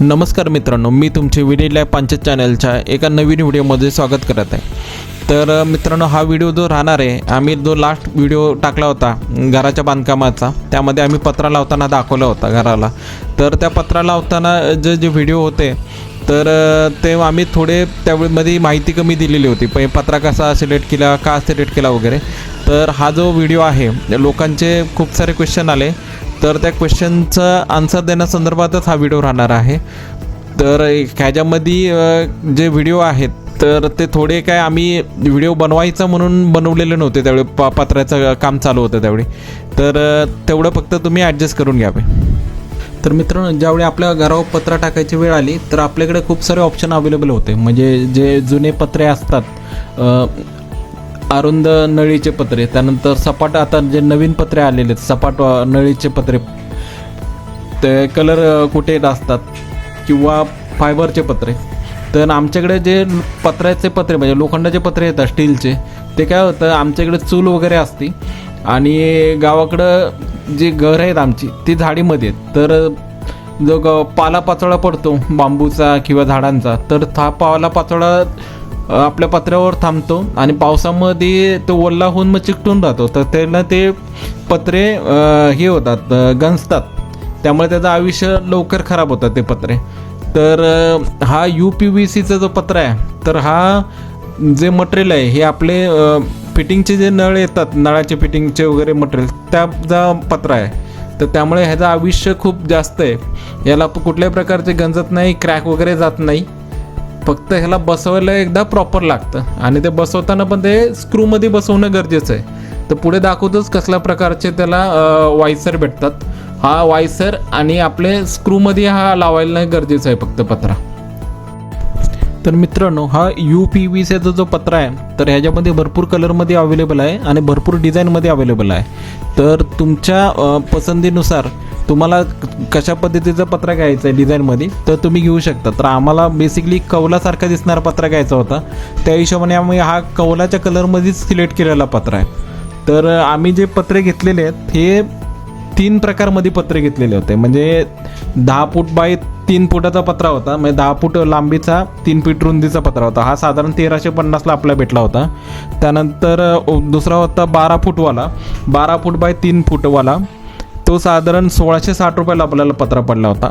नमस्कार मित्रांनो, मी तुमचे विनीत लाईव्ह पंचायत चॅनलच्या एका नवीन व्हिडिओमध्ये स्वागत करत आहे। तर मित्रांनो, हा व्हिडिओ जो राहणार आहे, आम्ही जो लास्ट व्हिडिओ टाकला होता घराच्या बांधकामाचा, त्यामध्ये आम्ही पत्रा लावताना दाखवला होता घराला। तर त्या पत्रा लावताना जे व्हिडिओ होते तर ते आम्ही थोडे त्यामध्ये माहिती कमी दिलेली होती, पण पत्रा कसा सिलेक्ट केला, का सिलेक्ट केला वगैरे। तर हा जो व्हिडिओ आहे, लोकांचे खूप सारे क्वेश्चन आले, तर त्या क्वेश्चनचं आन्सर देण्यासंदर्भातच हा व्हिडिओ राहणार आहे। तर ह्याच्यामध्ये जे व्हिडिओ आहेत तर ते थोडे काय आम्ही व्हिडिओ बनवायचा म्हणून बनवलेले नव्हते त्यावेळी, पत्र्याचं काम चालू होतं त्यावेळी, तर तेवढं फक्त तुम्ही ॲडजस्ट करून घ्यावे। तर मित्रांनो, ज्यावेळी आपल्या घरावर पत्रा टाकायची वेळ आली तर आपल्याकडे खूप सारे ऑप्शन अवेलेबल होते। म्हणजे जे जुने पत्रे असतात, अरुंद नळीचे पत्रे, त्यानंतर सपाट, आता जे नवीन पत्रे आलेले आहेत सपाट नळीचे पत्रे, ते कलर कोटेड असतात, किंवा फायबरचे पत्रे। तर आमच्याकडे जे पत्र्याचे पत्रे म्हणजे लोखंडाचे पत्रे येतात स्टीलचे, ते काय होतं, आमच्याकडे चूल वगैरे असते आणि गावाकडं जे घर आहेत आमची ती झाडीमध्ये आहेत। तर जो पालापाचोळा पडतो बांबूचा किंवा झाडांचा, तर हा पालापाचोळा आपल्या पत्र्यावर थांबतो आणि पावसामध्ये तो ओला होऊन मग चिकटून राहतो, तर त्याला ते पत्रे हे होतात, गंजतात, त्यामुळे त्याचं आयुष्य लवकर खराब होतात ते पत्रे। तर हा UPVCचा जो पत्रा आहे, तर हा जे मटेरियल आहे हे आपले फिटिंगचे जे नळ येतात, नळाचे फिटिंगचे वगैरे मटेरियल, त्याचा पत्रा आहे। तर त्यामुळे ह्याचं आयुष्य खूप जास्त आहे, याला कुठल्याही प्रकारचे गंजत नाही, क्रॅक वगैरे जात नाही। फक्त ह्याला बसवायला एकदा प्रॉपर लागतं आणि ते बसवताना पण ते स्क्रूमध्ये बसवणं गरजेचं आहे। तर पुढे दाखवतोच कसल्या प्रकारचे त्याला वायसर भेटतात। हा वायसर आणि आपले स्क्रूमध्ये हा लावायला गरजेचं आहे फक्त पत्रा। तर मित्रांनो, हा UPVCचा जो पत्रा आहे तर ह्याच्यामध्ये भरपूर कलरमध्ये अवेलेबल आहे आणि भरपूर डिझाईनमध्ये अवेलेबल आहे। तर तुमच्या पसंतीनुसार तुम्हाला कशा पद्धतीचा पत्रा घ्यायचा आहे डिझाईनमध्ये, तर तुम्ही घेऊ शकता। तर आम्हाला बेसिकली कौलासारखा दिसणारा पत्रा घ्यायचा होता, त्या हिशोबाने आम्ही हा कौलाच्या कलरमध्येच सिलेक्ट केलेला पत्रा आहे। तर आम्ही जे पत्रे घेतलेले आहेत हे 3 प्रकारमध्ये पत्रे घेतलेले होते। म्हणजे 10 फूट बाय 3 फुटाचा पत्रा होता, म्हणजे 10 फूट लांबीचा 3 फीट रुंदीचा पत्रा होता। हा साधारण 1350ला आपल्याला भेटला होता। त्यानंतर दुसरा होता 12 फूटवाला, 12 फूट बाय 3 फूटवाला, तो साधारण 1660 रुपयाला आपल्याला पत्रा पडला होता।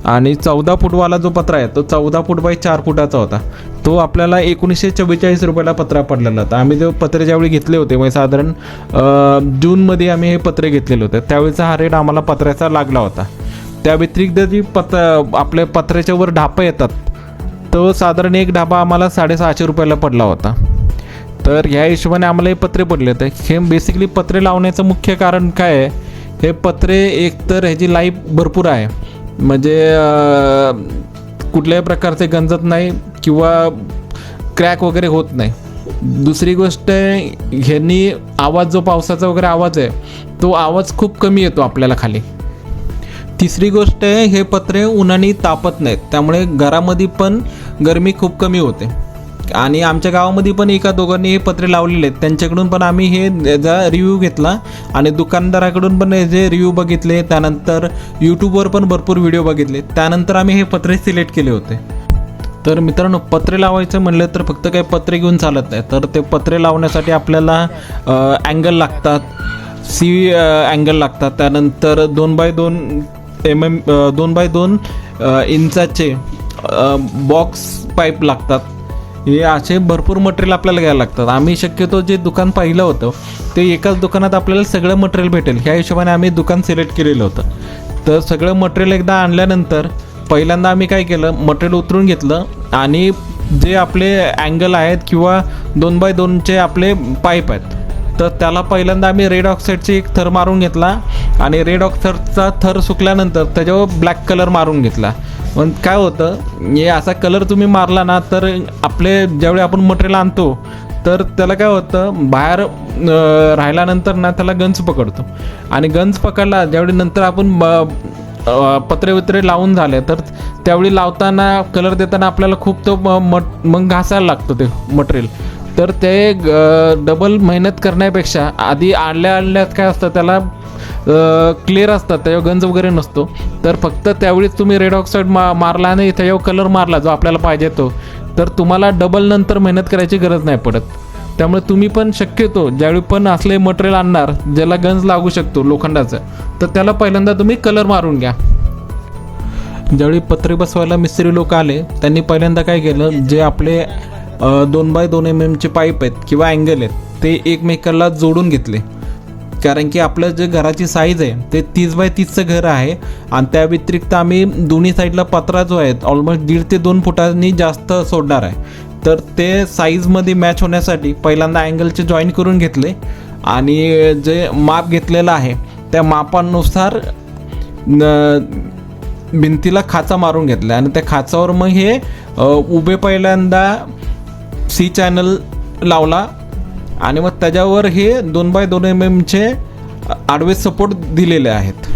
आणि 14 फूटवाला जो पत्रा आहे तो 14 फूट बाय 4 फुटाचा होता, तो आपल्याला 1944 रुपयाला पत्रा पडलेला होता। आम्ही जो पत्रे ज्यावेळी घेतले होते, म्हणजे साधारण जूनमध्ये आम्ही हे पत्रे घेतलेले होते, त्यावेळेचा हा रेट आम्हाला पत्र्याचा लागला होता। त्या व्यतिरिक्त जी आपल्या पत्र्याच्या वर ढापा येतात, तो साधारण एक ढापा आम्हाला 650 रुपयाला पडला होता। तर ह्या हिशोबाने आम्हाला हे पत्रे पडले होते। हे बेसिकली पत्रे लावण्याचं मुख्य कारण काय आहे, हे पत्रे एकतर ह्याची लाईफ भरपूर आहे, म्हणजे कुठल्याही प्रकारचे गंजत नाही किंवा क्रॅक वगैरे होत नाही। दुसरी गोष्ट, ह्यांनी आवाज, जो पावसाचा वगैरे आवाज आहे, तो आवाज खूप कमी येतो आपल्याला खाली। तिसरी गोष्ट आहे, हे पत्रे उन्हाने तापत नाहीत, त्यामुळे घरामध्ये पण गरमी खूप कमी होते। आणि आमच्या गावामध्ये पण एका दोघांनी हे पत्रे लावलेले आहेत, त्यांच्याकडून पण आम्ही याचा रिव्ह्यू घेतला आणि दुकानदाराकडून पण जे रिव्ह्यू बघितले, त्यानंतर यूट्यूबवर पण भरपूर व्हिडिओ बघितले, त्यानंतर आम्ही हे पत्रे सिलेक्ट केले होते। तर मित्रांनो, पत्रे लावायचं म्हणलं तर फक्त काही पत्रे घेऊन चालत नाही, तर ते पत्रे लावण्यासाठी आपल्याला अँगल लागतात, सी अँगल लागतात, त्यानंतर 2x2 mm 2x2 इंचाचे box pipe लागतात। हे असे भरपूर मटेरियल आपल्याला घ्यायला लागतात। आम्ही शक्यतो जे दुकान पाहिलं होतं ते एकाच दुकानात आपल्याला सगळं मटेरियल भेटेल ह्या हिशोबाने आम्ही दुकान सिलेक्ट केलेलं होतं। तर सगळं मटेरियल एकदा आणल्यानंतर पहिल्यांदा आम्ही काय केलं, मटेरियल उतरून घेतलं आणि जे आपले अँगल आहेत किंवा 2x2चे आपले पाईप आहेत, तर त्याला पहिल्यांदा आम्ही रेड ऑक्साईडचे एक थर मारून घेतला आणि रेड ऑक्साईडचा थर सुकल्यानंतर त्याच्यावर ब्लॅक कलर मारून घेतला। पण काय होतं, हे असा कलर तुम्ही मारला ना, तर आपले ज्यावेळी आपण मटेरियल आणतो तर त्याला काय होतं, बाहेर राहिल्यानंतर ना त्याला गंज पकडतो, आणि गंज पकडला ज्यावेळी नंतर आपण पत्रे लावून झाले, तर त्यावेळी लावताना कलर देताना आपल्याला खूप तो मग घासायला लागतो ते मटेरियल। तर ते डबल मेहनत करण्यापेक्षा आधी आणल्यात काय असतं त्याला क्लिअर असतात, त्याच्यावर गंज वगैरे नसतो. तर फक्त त्यावेळीच तुम्ही रेड ऑक्साईड मारला आणि त्याच्यावर कलर मारला जो आपल्याला पाहिजे तो, तर तुम्हाला डबल नंतर मेहनत करायची गरज नाही पडत. त्यामुळे तुम्ही पण शक्यतो ज्यावेळी पण असले मटेरियल आणणार ज्याला गंज लागू शकतो लोखंडाचं, तर त्याला पहिल्यांदा तुम्ही कलर मारून घ्या. ज्यावेळी पत्रे बसवायला मिस्त्री लोक आले त्यांनी पहिल्यांदा काय केलं, जे आपले 2x2 mm पाईप आहेत किंवा अँगल आहेत ते एकमेकाला जोडून घेतले. कारण की आपलं जे घराची साईज आहे ते 30x30चं घर आहे आणि त्या व्यतिरिक्त आम्ही दोन्ही साईडला पत्रा जो आहे ऑलमोस्ट 1.5 ते 2 फुटांनी जास्त सोडणार आहे. तर ते साईजमध्ये मॅच होण्यासाठी पहिल्यांदा अँगलचे जॉईन करून घेतले आणि जे माप घेतलेलं आहे त्या मापानुसार भिंतीला खाचा मारून घेतला आणि त्या खाचावर मग हे उभे पहिल्यांदा सी चॅनल लावला आणि मग त्याच्यावर हे 2x2 mm आडवे सपोर्ट दिलेले आहेत.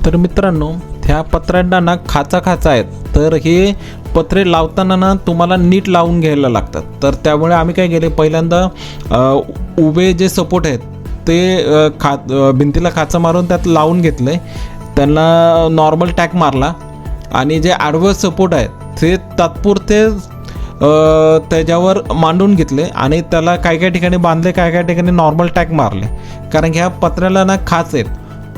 तर मित्रांनो ह्या पत्र्यांना ना खाचा आहेत, तर हे पत्रे लावताना ना तुम्हाला नीट लावून घ्यायला लागतात. तर त्यामुळे आम्ही काय केले, पहिल्यांदा उभे जे सपोर्ट आहेत ते भिंतीला खाचा मारून त्यात लावून घेतले, त्यांना नॉर्मल टॅग मारला आणि जे आडवं सपोर्ट आहेत ते तात्पुरते त्याच्यावर मांडून घेतले आणि त्याला काय ठिकाणी बांधले, काय ठिकाणी नॉर्मल टॅग मारले. कारण की ह्या पत्र्याला ना खाच आहेत.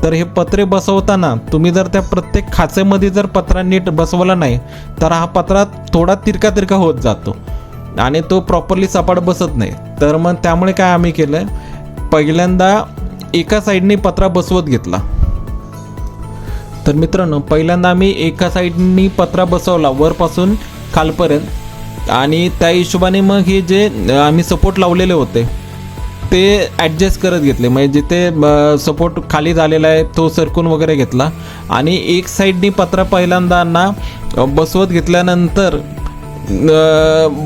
तर हे पत्रे बसवताना तुम्ही जर त्या प्रत्येक खाचेमध्ये जर पत्रा नीट बसवला नाही तर हा पत्रा थोडा तिरका होत जातो आणि तो प्रॉपरली सपाट बसत नाही. तर मग त्यामुळे काय आम्ही केलं, पहिल्यांदा एका साईडने पत्रा बसवत घेतला. तर मित्रांनो पहिल्यांदा आम्ही एका साईडनी पत्रा बसवला वरपासून खालपर्यंत आणि त्या हिशोबाने मग हे जे आम्ही सपोर्ट लावलेले होते ते ॲडजस्ट करत घेतले. म्हणजे जिथे सपोर्ट खाली झालेला आहे तो सरकून वगैरे घेतला आणि एक साईडनी पत्रा पहिल्यांदा ना बसवत घेतल्यानंतर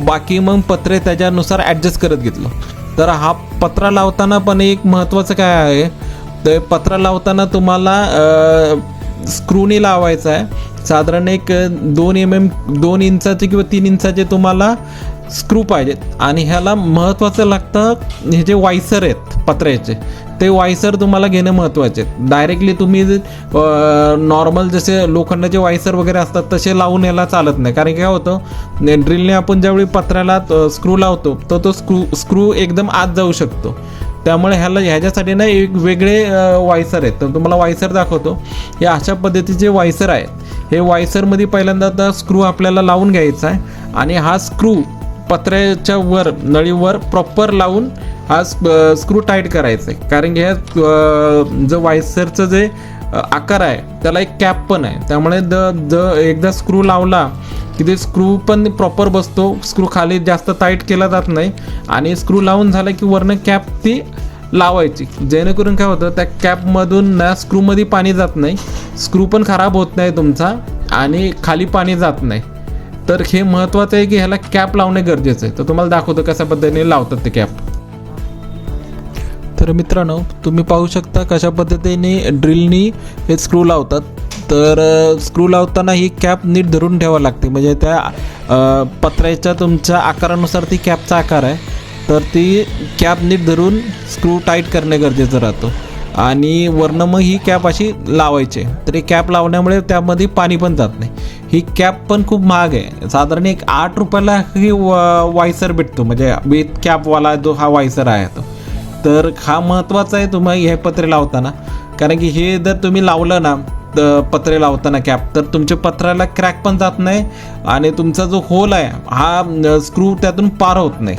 बाकी मग पत्रे त्याच्यानुसार ॲडजस्ट करत घेतलं. तर हा पत्रा लावताना पण एक महत्त्वाचं काय आहे, तर पत्रा लावताना तुम्हाला स्क्रूनी लावायचा आहे. साधारण एक 2 इंचाचे किंवा 3 इंचाचे तुम्हाला स्क्रू पाहिजेत आणि ह्याला महत्त्वाचं लागतं हे जे वायसर आहेत पत्र्याचे ते वायसर तुम्हाला घेणं महत्त्वाचे आहेत. डायरेक्टली तुम्ही नॉर्मल जसे लोखंडाचे वायसर वगैरे असतात तसे लावून याला चालत नाही. कारण काय होतं, ड्रिलने आपण ज्यावेळी पत्र्याला स्क्रू लावतो तर तो स्क्रू एकदम आत जाऊ शकतो. त्यामुळे ह्याच्यासाठी ना एक वेगळे वायसर आहेत. तर तुम्हाला वायसर दाखवतो. हे अशा पद्धतीचे वायसर आहेत. हे वायसरमध्ये पहिल्यांदा स्क्रू आपल्याला लावून घ्यायचा आहे आणि हा स्क्रू पत्र्याच्या वर नळीवर प्रॉपर लावून हा स्क्रू टाईट करायचा आहे. कारण की ह्या जो वायसरचं जे आकार आहे त्याला एक कॅप पण आहे. त्यामुळे एकदा स्क्रू लावला की ते स्क्रू पण प्रॉपर बसतो. स्क्रू खाली जास्त टाईट केला जात नाही आणि स्क्रू लावून झाला की वरनं कॅप ती लावायची, जेणेकरून काय होतं त्या कॅपमधून ना स्क्रूमध्ये पाणी जात नाही, स्क्रू पण खराब होत नाही तुमचा आणि खाली पाणी जात नाही. तर हे महत्त्वाचं आहे की ह्याला कॅप लावणे गरजेचं आहे. तर तुम्हाला दाखवतो कशा पद्धतीने लावतात ते कॅप. तर मित्रांनो तुम्ही पाहू शकता कशा पद्धतीने ड्रिलनी हे स्क्रू लावतात. तर स्क्रू लावताना ही कॅप नीट धरून ठेवावी लागते. म्हणजे त्या पत्र्याच्या तुमच्या आकारानुसार ती कॅपचा आकार आहे, तर ती कॅप नीट धरून स्क्रू टाईट करणे गरजेचं राहतं आणि वरनं मग ही कॅप अशी लावायची. तर ही कॅप लावण्यामुळे त्यामध्ये पाणी पण जात नाही. ही कॅप पण खूप महाग आहे. साधारण एक 8 रुपयाला ही वायसर भेटतो, म्हणजे विथ कॅपवाला जो हा वायसर आहे तो. तर हा महत्त्वाचा आहे तुम्ही हे पत्रे लावताना. कारण की हे जर तुम्ही लावलं ना पत्रे लावताना कॅप, तर तुमच्या पत्र्याला क्रॅक पण जात नाही आणि तुमचा जो होल आहे हा स्क्रू त्यातून पार होत नाही.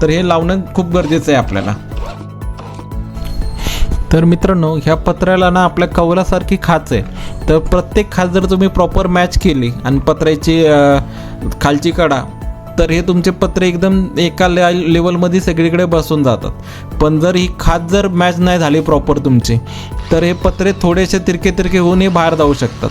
तर हे लावणं खूप गरजेचं आहे आपल्याला. तर मित्रांनो ह्या पत्र्याला ना आपल्या कवलासारखी खाच आहे. तर प्रत्येक खाच जर तुम्ही प्रॉपर मॅच केली आणि पत्र्याची खालची कडा, तर हे तुमचे पत्रे एकदम एका लेवलमध्ये सगळीकडे बसून जातात. पण जर ही खाच जर मॅच नाही झाली प्रॉपर तुमची, तर हे पत्रे थोडेसे तिरके होऊन हे बाहेर जाऊ शकतात.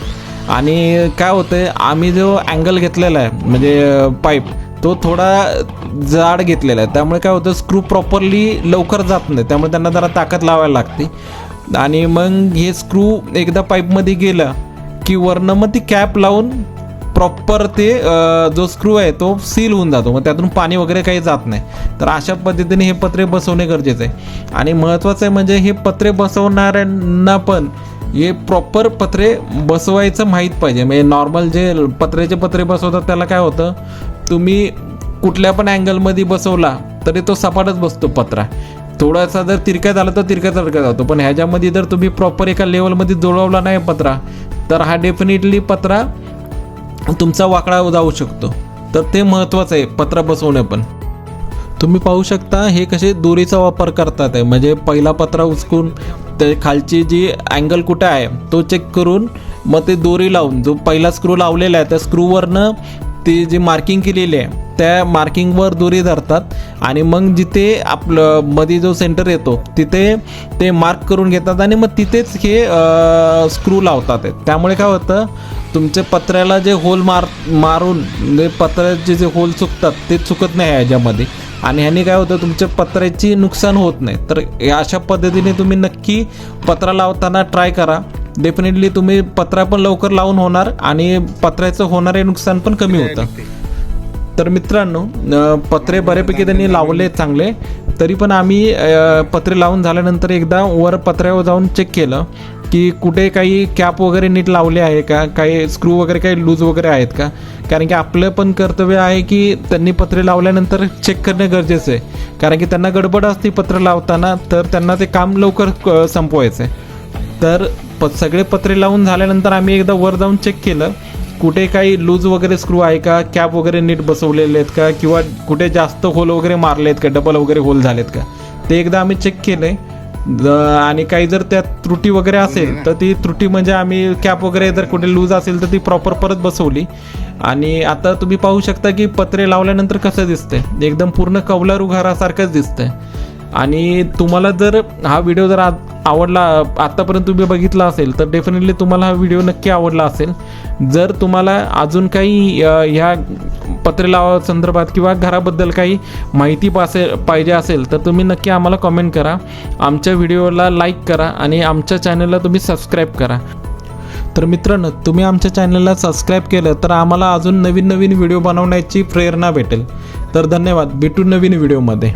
आणि काय होतं, आम्ही जो अँगल घेतलेला आहे म्हणजे पाईप तो थोडा जाड घेतलेला आहे. त्यामुळे काय होतं, स्क्रू प्रॉपरली लवकर जात नाही. त्यामुळे त्यांना जरा ताकद लावायला लागते. आणि मग हे स्क्रू एकदा पाईपमध्ये गेलं की वरनं मग ती कॅप लावून प्रॉपर ते जो स्क्रू आहे तो सील होऊन जातो, मग त्यातून पाणी वगैरे काही जात नाही. तर अशा पद्धतीने हे पत्रे बसवणे गरजेचं आहे. आणि महत्त्वाचं आहे म्हणजे हे पत्रे बसवणाऱ्यांना पण हे प्रॉपर पत्रे बसवायचं माहीत पाहिजे. म्हणजे नॉर्मल जे पत्रे बसवतात त्याला काय होतं, तुम्ही कुठल्या पण अँगलमध्ये बसवला तरी तो सपाटच बसतो पत्रा. थोडासा जर तिरका झाला तर तिरका जातो, पण ह्याच्यामध्ये जर तुम्ही प्रॉपर एका लेवलमध्ये जुळवला नाही पत्रा तर हा डेफिनेटली पत्रा तुमचा वाकडा जाऊ शकतो. तर ते महत्त्वाचं आहे पत्रा बसवणं. पण तुम्ही पाहू शकता हे कसे दोरीचा वापर करतात आहे. म्हणजे पहिला पत्रा उचकून ते खालची जी अँगल कुठे आहे तो चेक करून मग ते दोरी लावून जो पहिला स्क्रू लावलेला आहे त्या स्क्रूवरनं ती जी मार्किंग केलेली आहे त्या मार्किंगवर दोरी धरतात आणि मग जिथे आपलं मध्ये जो सेंटर येतो तिथे ते मार्क करून घेतात आणि मग तिथेच हे स्क्रू लावतात. त्यामुळे काय होतं, तुमचे पत्र्याला जे होल मारून जे पत्र्याचे जे होल चुकतात ते चुकत नाही ह्याच्यामध्ये. आणि ह्याने काय होतं, तुमच्या पत्र्याची नुकसान होत नाही. तर अशा पद्धतीने तुम्ही नक्की पत्रा लावताना ट्राय करा. डेफिनेटली तुम्ही पत्रा पण लवकर लावून होणार आणि पत्र्याचं होणारे नुकसान पण कमी होतं. तर मित्रांनो, पत्रे बऱ्यापैकी त्यांनी लावले चांगले, तरी पण आम्ही पत्रे लावून झाल्यानंतर एकदा वर पत्र्यावर जाऊन चेक केलं की कुठे काही कॅप वगैरे नीट लावले आहे का, काही स्क्रू वगैरे काही लूज वगैरे आहेत का. कारण की आपलं पण कर्तव्य आहे की त्यांनी पत्रे लावल्यानंतर चेक करणं गरजेचं आहे. कारण की त्यांना गडबड असते पत्रे लावताना, तर त्यांना ते काम लवकर संपवायचं आहे. तर सगळे पत्रे लावून झाल्यानंतर आम्ही एकदा वर जाऊन चेक केलं कुठे काही लूज वगैरे स्क्रू आहे का, कॅप वगैरे नीट बसवलेले आहेत का, किंवा कुठे जास्त होल वगैरे मारले आहेत का, डबल वगैरे होल झालेत का, ते एकदा आम्ही चेक केले. आणि काही जर त्यात त्रुटी वगैरे असेल तर ती त्रुटी म्हणजे आम्ही कॅप वगैरे जर कुठे लूज असेल तर ती प्रॉपर परत बसवली. आणि आता तुम्ही पाहू शकता की पत्रे लावल्यानंतर कसं दिसतंय, एकदम पूर्ण कौलारू घरासारखंच दिसतंय. आणि तुम्हाला जर हा व्हिडिओ जर आवडला, आत्तापर्यंत तुम्ही बघितला असेल तर डेफिनेटली तुम्हाला हा व्हिडिओ नक्की आवडला असेल. जर तुम्हाला अजून काही ह्या पत्रे लावा संदर्भात किंवा घराबद्दल काही माहिती पाहिजे असेल तर तुम्ही नक्की आम्हाला कमेंट करा, आमच्या व्हिडिओला लाईक करा आणि आमच्या चॅनलला तुम्ही सबस्क्राईब करा. तर मित्रांनो, तुम्ही आमच्या चॅनलला सबस्क्राईब केलं तर आम्हाला अजून नवीन व्हिडिओ बनवण्याची प्रेरणा भेटेल. तर धन्यवाद, भेटू नवीन व्हिडिओमध्ये.